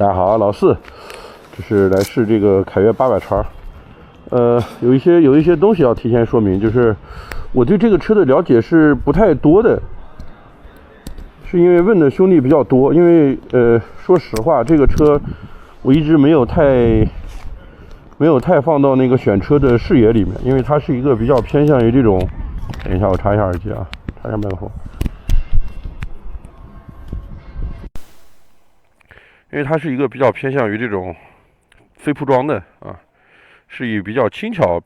大家好，老四，这是来试这个凯越800叉。有一些东西要提前说明，就是我对这个车的了解是不太多的，是因为问的兄弟比较多。因为说实话，这个车我一直没有太放到那个选车的视野里面，因为它是一个比较偏向于这种。等一下，我插一下耳机啊，插一下麦克风。因为它是一个比较偏向于这种非铺装的啊，是以比较轻巧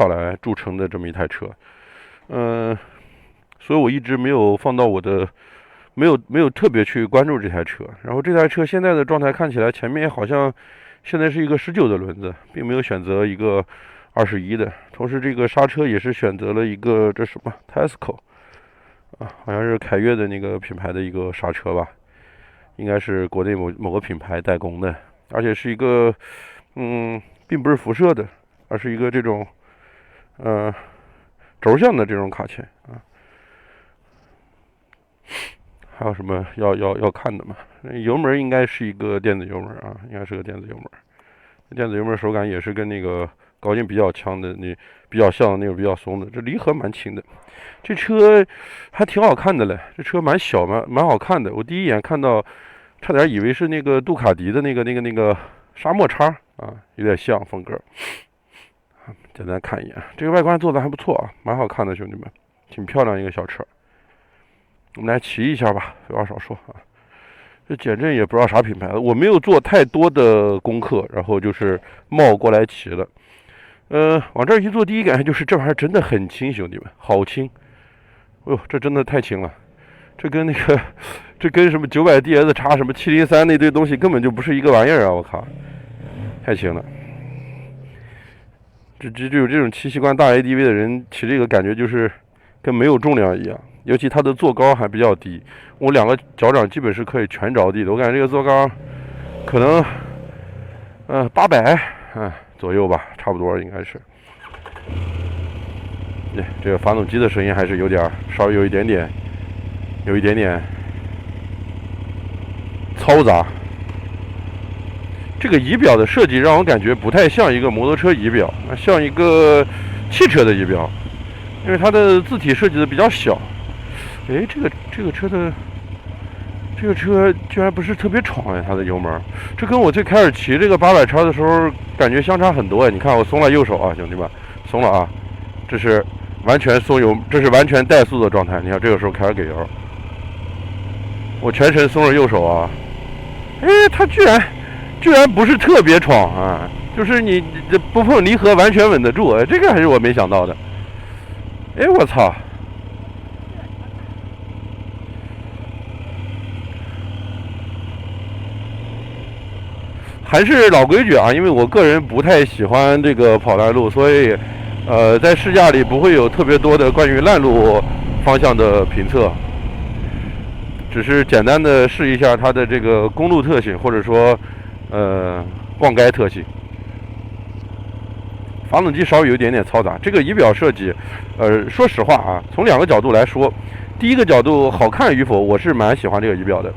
来著称的这么一台车，所以我一直没有放到我的，没有特别去关注这台车。然后这台车现在的状态看起来，前面好像现在是一个19的轮子，并没有选择一个21的，同时这个刹车也是选择了一个这什么 Tesco 啊，好像是凯越的那个品牌的一个刹车吧。应该是国内某个品牌代工的，而且是一个并不是辐射的，而是一个这种轴向的这种卡钳啊。还有什么要看的吗？油门应该是一个电子油门啊，应该是个电子油门。电子油门手感也是跟那个高劲比较强的比较像的那种比较松的，这离合蛮轻的。这车还挺好看的嘞，这车蛮小蛮好看的。我第一眼看到，差点以为是那个杜卡迪的那个沙漠叉啊，有点像风格。简单看一眼，这个外观做的还不错啊，蛮好看的，兄弟们，挺漂亮一个小车。我们来骑一下吧，废话少说啊。这减震也不知道啥品牌的，我没有做太多的功课，然后就是冒过来骑了。往这儿一坐，第一感觉就是这玩意儿真的很轻，兄弟们，好轻。哎呦，这真的太轻了，这跟什么900 DS 叉什么703那堆东西根本就不是一个玩意儿啊！我靠，太轻了。就有这种骑习惯大 ADV 的人骑这个感觉就是跟没有重量一样，尤其它的坐高还比较低，我两个脚掌基本是可以全着地的。我感觉这个坐高可能800左右吧，差不多应该是。这个发动机的声音还是稍微有一点点嘈杂。这个仪表的设计让我感觉不太像一个摩托车仪表，像一个汽车的仪表，因为它的字体设计的比较小。哎，这个车居然不是特别闯哎，它的油门，这跟我最开始骑这个800叉的时候感觉相差很多哎。你看我松了右手啊，兄弟们，松了啊，这是完全松油，这是完全怠速的状态。你看这个时候开始给油，我全程松了右手啊。哎，它居然不是特别闯啊，就是你这不碰离合完全稳得住，哎，这个还是我没想到的。哎，我操！还是老规矩啊，因为我个人不太喜欢这个跑烂路，所以在试驾里不会有特别多的关于烂路方向的评测，只是简单的试一下它的这个公路特性，或者说逛街特性。发动机稍微有一点点嘈杂。这个仪表设计，说实话啊，从2个角度来说，第一个角度好看与否，我是蛮喜欢这个仪表的，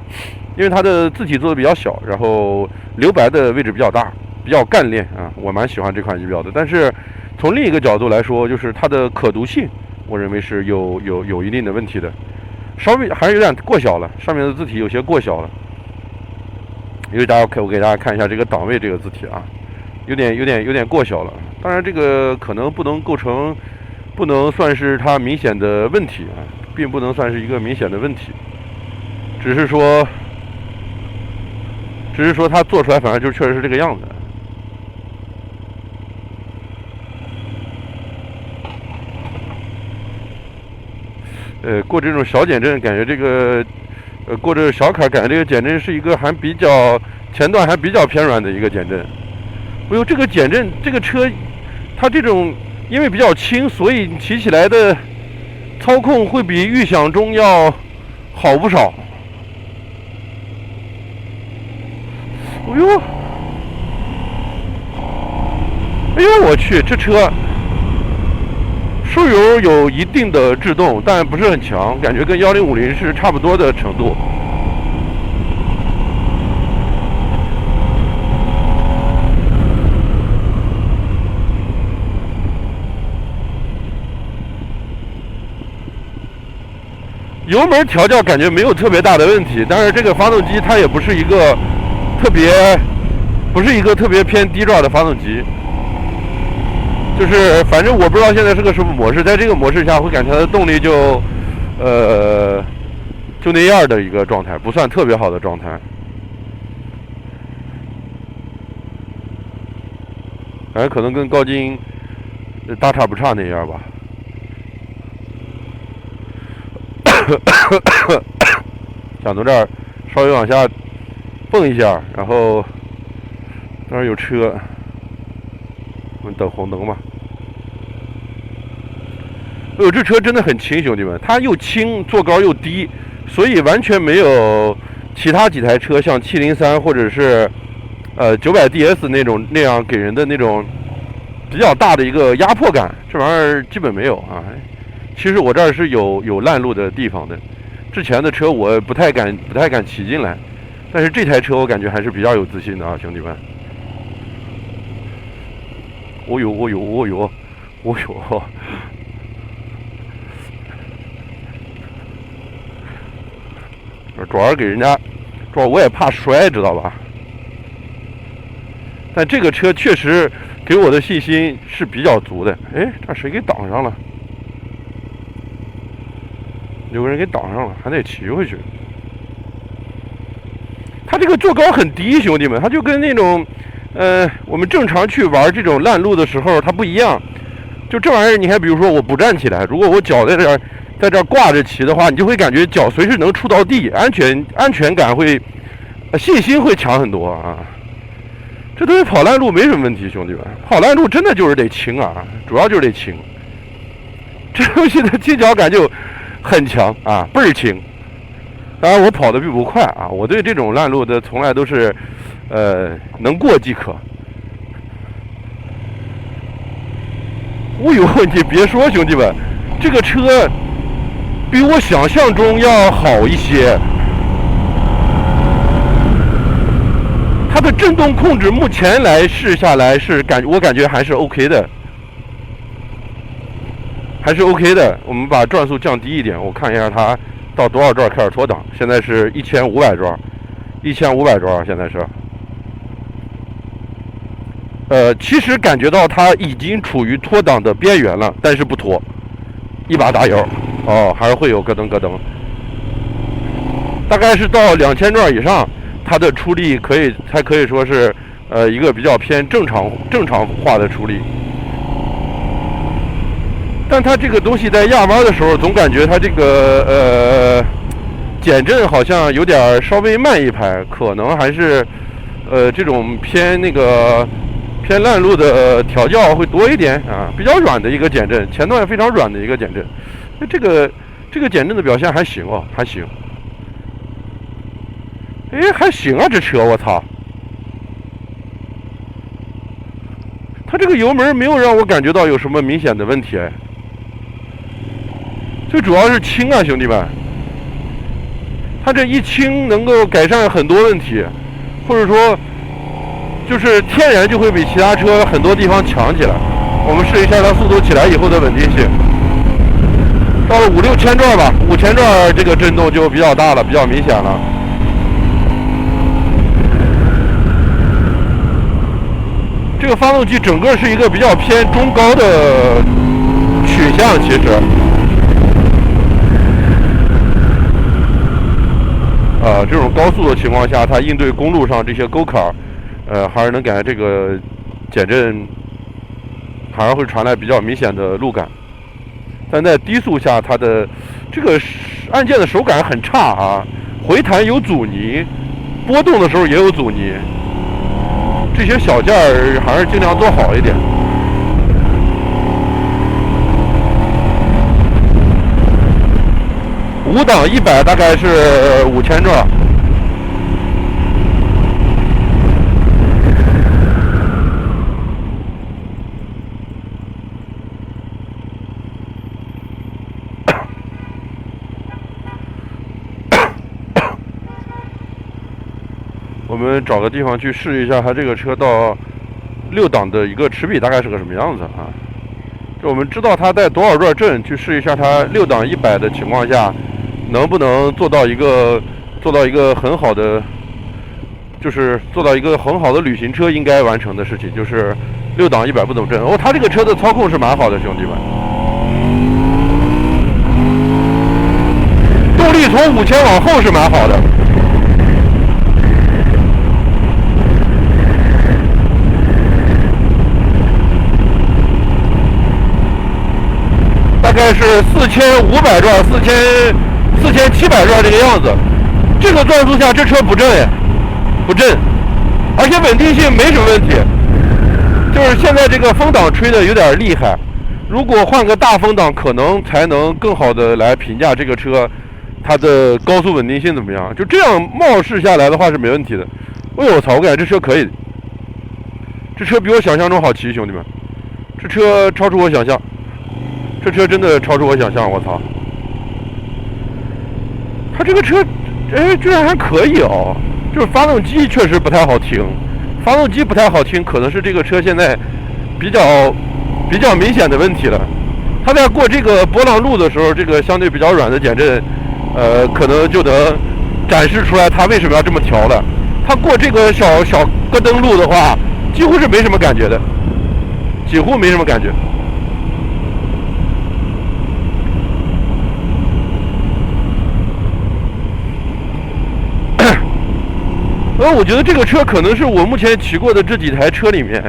因为它的字体做的比较小，然后留白的位置比较大，比较干练啊，我蛮喜欢这款仪表的。但是从另一个角度来说，就是它的可读性，我认为是有一定的问题的，稍微还是有点过小了，上面的字体有些过小了。因为我给大家看一下这个档位这个字体啊，有点过小了。当然这个可能不能算是它明显的问题啊，并不能算是一个明显的问题，只是说它做出来反正就确实是这个样子。过这种小减震，感觉这个过这个小坎，感觉这个减震是一个前段还比较偏软的一个减震。哎呦，这个减震，这个车它这种因为比较轻，所以骑起来的操控会比预想中要好不少。哎呦，我去，这车收油有一定的制动，但不是很强，感觉跟1050是差不多的程度。油门调教感觉没有特别大的问题，但是这个发动机它也不是一个特别偏低转的发动机，就是反正我不知道现在是个什么模式，在这个模式下会感觉它的动力就那样的一个状态，不算特别好的状态。反正可能跟高精大差不差那样吧。想从这儿稍微往下蹦一下，然后当然有车，我们等红灯吧。哎呦，这车真的很轻，兄弟们，它又轻，坐高又低，所以完全没有其他几台车像703或者是900DS 那样给人的那种比较大的一个压迫感，这玩意儿基本没有啊。其实我这儿是有烂路的地方的，之前的车我不太敢骑进来，但是这台车我感觉还是比较有自信的啊，兄弟们。哦呦哦呦哦呦哦呦！主要是给人家，主要我也怕摔，知道吧？但这个车确实给我的信心是比较足的。哎，这谁给挡上了？有个人给挡上了，还得骑回去。它这个坐高很低，兄弟们，它就跟那种，我们正常去玩这种烂路的时候它不一样。就这玩意儿，你看，比如说我不站起来，如果我脚在这儿挂着骑的话，你就会感觉脚随时能触到地，安全感会，信心会强很多啊。这东西跑烂路没什么问题，兄弟们，跑烂路真的就是得轻啊，主要就是得轻。这东西的轻脚感就很强啊，倍儿轻。当然我跑得并不快啊，我对这种烂路的从来都是，能过即可。哦呦，你别说，兄弟们，这个车比我想象中要好一些。它的震动控制目前来试下来是我感觉还是 OK 的，还是 OK 的。我们把转速降低一点，我看一下它到多少转开始脱档。现在是1500转，1500转现在是。其实感觉到它已经处于脱档的边缘了，但是不脱，一把打油，哦，还是会有咯噔咯噔。大概是到2000转以上，它的出力才可以说是一个比较偏正常化的出力。但它这个东西在压弯的时候，总感觉它这个减震好像有点稍微慢一拍，可能还是这种偏烂路的调教会多一点啊，比较软的一个减震，前段非常软的一个减震。这个减震的表现还行哦，还行。哎，还行啊，这车我操！它这个油门没有让我感觉到有什么明显的问题，哎，最主要是轻啊，兄弟们。它这一轻能够改善很多问题，或者说就是天然就会比其他车很多地方强起来。我们试一下它速度起来以后的稳定性。到了5-6千转吧，5000转这个震动就比较大了，比较明显了。这个发动机整个是一个比较偏中高的取向，其实，这种高速的情况下，它应对公路上这些沟坎，还是能感觉这个减震还是会传来比较明显的路感。但在低速下，它的这个按键的手感很差啊，回弹有阻尼，波动的时候也有阻尼。这些小件儿还是尽量做好一点。5档100大概是5000转。我们找个地方去试一下它这个车到6档的一个齿比大概是个什么样子啊？就我们知道它带多少转震，去试一下它6档100的情况下，能不能做到一个很好的，就是做到一个很好的旅行车应该完成的事情，就是6档100不等震。它这个车的操控是蛮好的，兄弟们。动力从5000往后是蛮好的。大概是4500转、4700转这个样子。这个转速下，这车不震哎，不震，而且稳定性没什么问题。就是现在这个风挡吹的有点厉害，如果换个大风挡，可能才能更好的来评价这个车它的高速稳定性怎么样。就这样冒试下来的话是没问题的。哎呦我操，我感觉这车可以，这车比我想象中好骑，兄弟们，这车超出我想象。这车真的超出我想象，我操！它这个车，居然还可以哦！就是发动机确实不太好听，发动机不太好听，可能是这个车现在比较明显的问题了。它在过这个波浪路的时候，这个相对比较软的减震，可能就能展示出来它为什么要这么调了。它过这个小咯噔路的话，几乎是没什么感觉的，几乎没什么感觉。我觉得这个车可能是我目前骑过的这几台车里面，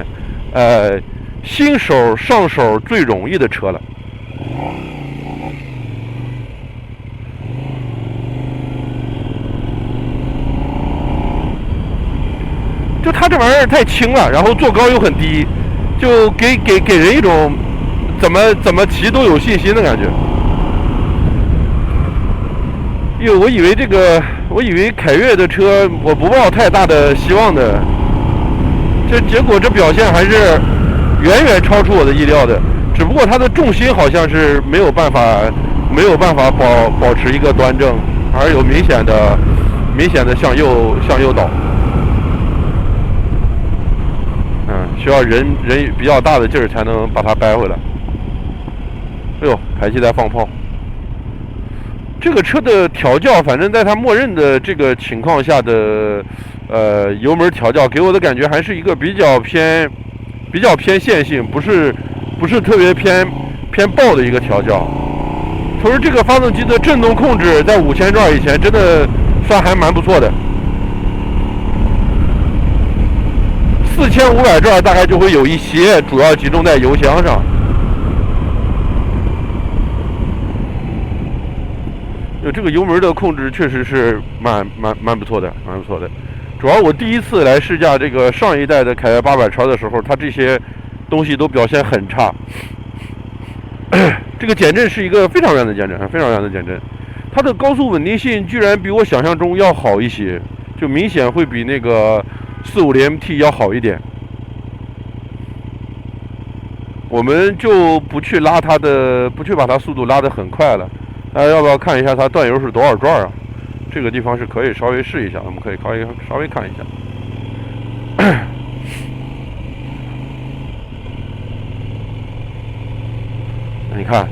新手上手最容易的车了。就它这玩意儿太轻了，然后坐高又很低，就给人一种怎么骑都有信心的感觉。我以为凯越的车我不抱太大的希望的，结果这表现还是远远超出我的意料的。只不过它的重心好像是没有办法保持一个端正，而有明显的向右倒。需要人比较大的劲儿才能把它掰回来。哎呦，排气在放炮。这个车的调教，反正在它默认的这个情况下的油门调教，给我的感觉还是一个比较偏线性，不是特别偏爆的一个调教。同时，这个发动机的震动控制在5000转以前真的算还蛮不错的。4500转大概就会有一些，主要集中在油箱上。这个油门的控制确实是蛮不错的，蛮不错的。主要我第一次来试驾这个上一代的凯越800超的时候，它这些东西都表现很差。这个减震是一个非常软的减震，非常软的减震。它的高速稳定性居然比我想象中要好一些，就明显会比那个450MT 要好一点。我们就不去把它速度拉得很快了。大家要不要看一下它断油是多少转啊？这个地方是可以稍微试一下，我们可以稍微看一下。你看，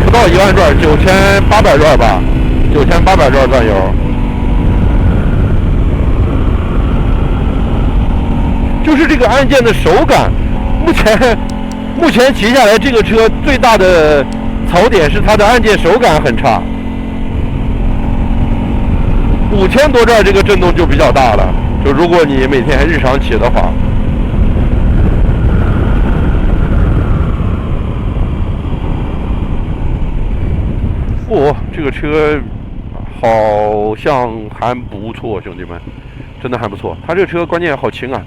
不到1万转，9800转吧，9800转断油。就是这个按键的手感，目前骑下来这个车最大的槽点是它的按键手感很差。5000多转这个震动就比较大了，就如果你每天日常骑的话。这个车好像还不错，兄弟们，真的还不错。它这个车关键好轻啊。